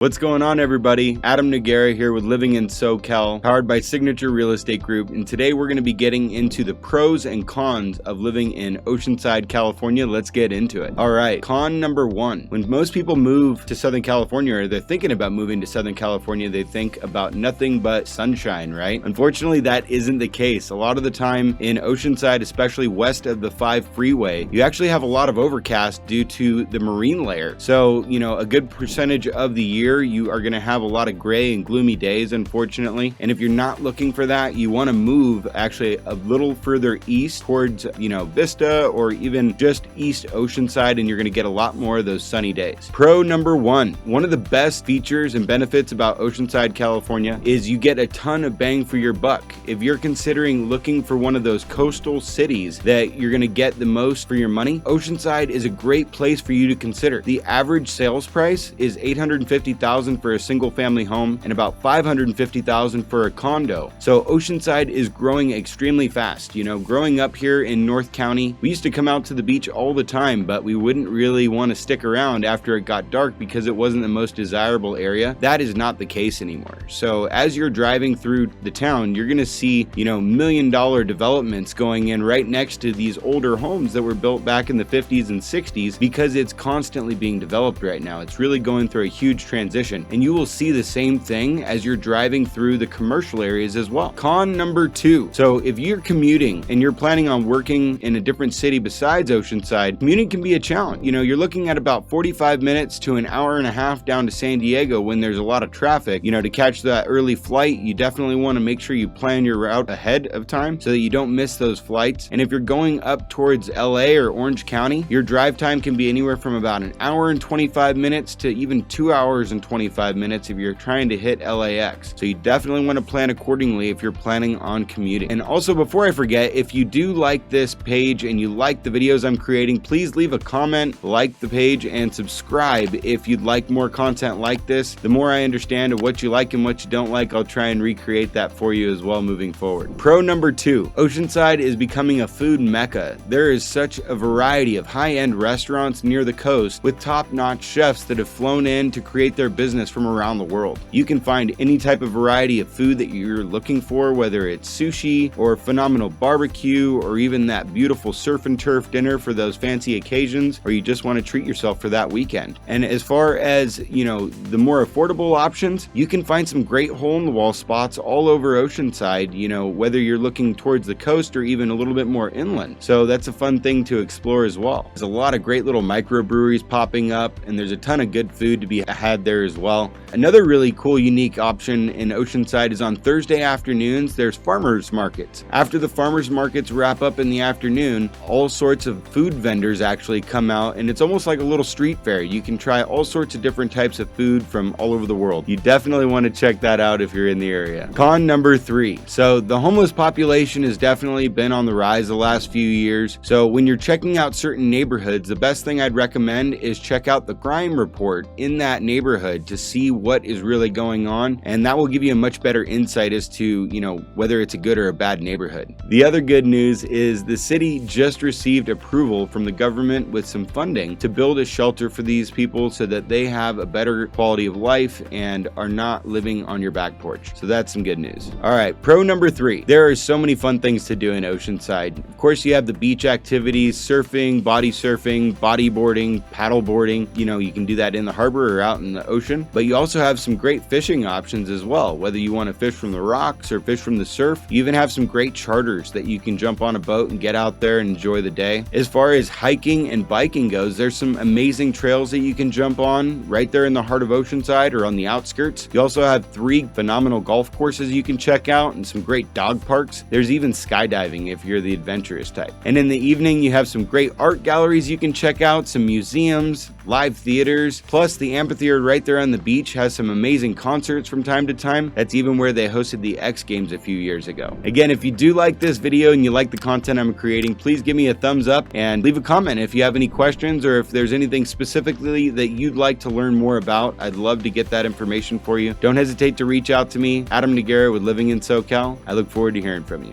What's going on, everybody? Adam Nogueira here with Living in SoCal, powered by Signature Real Estate Group, and today we're going to be getting into the pros and cons of living in Oceanside, California. Let's get into it. All right, con number one. When most people move to Southern California, or they're thinking about moving to Southern California, they think about nothing but sunshine, right? Unfortunately, that isn't the case. A lot of the time in Oceanside, especially west of the 5 freeway, you actually have a lot of overcast due to the marine layer. So, a good percentage of the year, you are going to have a lot of gray and gloomy days, unfortunately. And if you're not looking for that, you want to move actually a little further east towards, Vista, or even just east Oceanside, and you're going to get a lot more of those sunny days. Pro number one of the best features and benefits about Oceanside, California is you get a ton of bang for your buck. If you're considering looking for one of those coastal cities that you're going to get the most for your money, Oceanside is a great place for you to consider. The average sales price is $850,000 for a single family home and about $550,000 for a condo. So Oceanside is growing extremely fast. Growing up here in North County, we used to come out to the beach all the time, but we wouldn't really want to stick around after it got dark because it wasn't the most desirable area. That is not the case anymore. So as you're driving through the town, you're going to see, $1 million developments going in right next to these older homes that were built back in the 50s and 60s because it's constantly being developed right now. It's really going through a huge transition, and you will see the same thing as you're driving through the commercial areas as well. Con number two. So if you're commuting and you're planning on working in a different city besides Oceanside, commuting can be a challenge. You're looking at about 45 minutes to an hour and a half down to San Diego when there's a lot of traffic. To catch that early flight, you definitely want to make sure you plan your route ahead of time so that you don't miss those flights. And if you're going up towards LA or Orange County, your drive time can be anywhere from about an hour and 25 minutes to even 2 hours and 25 minutes if you're trying to hit LAX. So you definitely want to plan accordingly if you're planning on commuting. And also, before I forget, if you do like this page and you like the videos I'm creating, please leave a comment, like the page, and subscribe if you'd like more content like this. The more I understand of what you like and what you don't like, I'll try and recreate that for you as well moving forward. Pro number two, Oceanside is becoming a food mecca. There is such a variety of high-end restaurants near the coast with top-notch chefs that have flown in to create their business from around the world. You can find any type of variety of food that you're looking for, whether it's sushi or phenomenal barbecue or even that beautiful surf and turf dinner for those fancy occasions, or you just want to treat yourself for that weekend. And as far as, the more affordable options, you can find some great hole-in-the-wall spots all over Oceanside, whether you're looking towards the coast or even a little bit more inland. So that's a fun thing to explore as well. There's a lot of great little microbreweries popping up, and there's a ton of good food to be had there as well. Another really cool, unique option in Oceanside is on Thursday afternoons, there's farmers markets. After the farmers markets wrap up in the afternoon, all sorts of food vendors actually come out, and it's almost like a little street fair. You can try all sorts of different types of food from all over the world. You definitely want to check that out if you're in the area. Con number three. So the homeless population has definitely been on the rise the last few years. So when you're checking out certain neighborhoods, the best thing I'd recommend is check out the crime report in that neighborhood to see what is really going on, and that will give you a much better insight as to whether it's a good or a bad neighborhood. The other good news is the city just received approval from the government with some funding to build a shelter for these people so that they have a better quality of life and are not living on your back porch. So that's some good news. All right, pro number three. There are so many fun things to do in Oceanside. Of course, you have the beach activities, surfing, bodyboarding, paddle boarding. You can do that in the harbor or out in the ocean, but you also have some great fishing options as well, whether you want to fish from the rocks or fish from the surf. You even have some great charters that you can jump on a boat and get out there and enjoy the day. As far as hiking and biking goes, there's some amazing trails that you can jump on right there in the heart of Oceanside or on the outskirts. You also have 3 phenomenal golf courses you can check out and some great dog parks. There's even skydiving if you're the adventurous type. And in the evening, you have some great art galleries you can check out, some museums, live theaters, plus the amphitheater right there on the beach has some amazing concerts from time to time. That's even where they hosted the X Games a few years ago. Again, if you do like this video and you like the content I'm creating, please give me a thumbs up and leave a comment if you have any questions or if there's anything specifically that you'd like to learn more about. I'd love to get that information for you. Don't hesitate to reach out to me, Adam Nogueira with Living in SoCal. I look forward to hearing from you.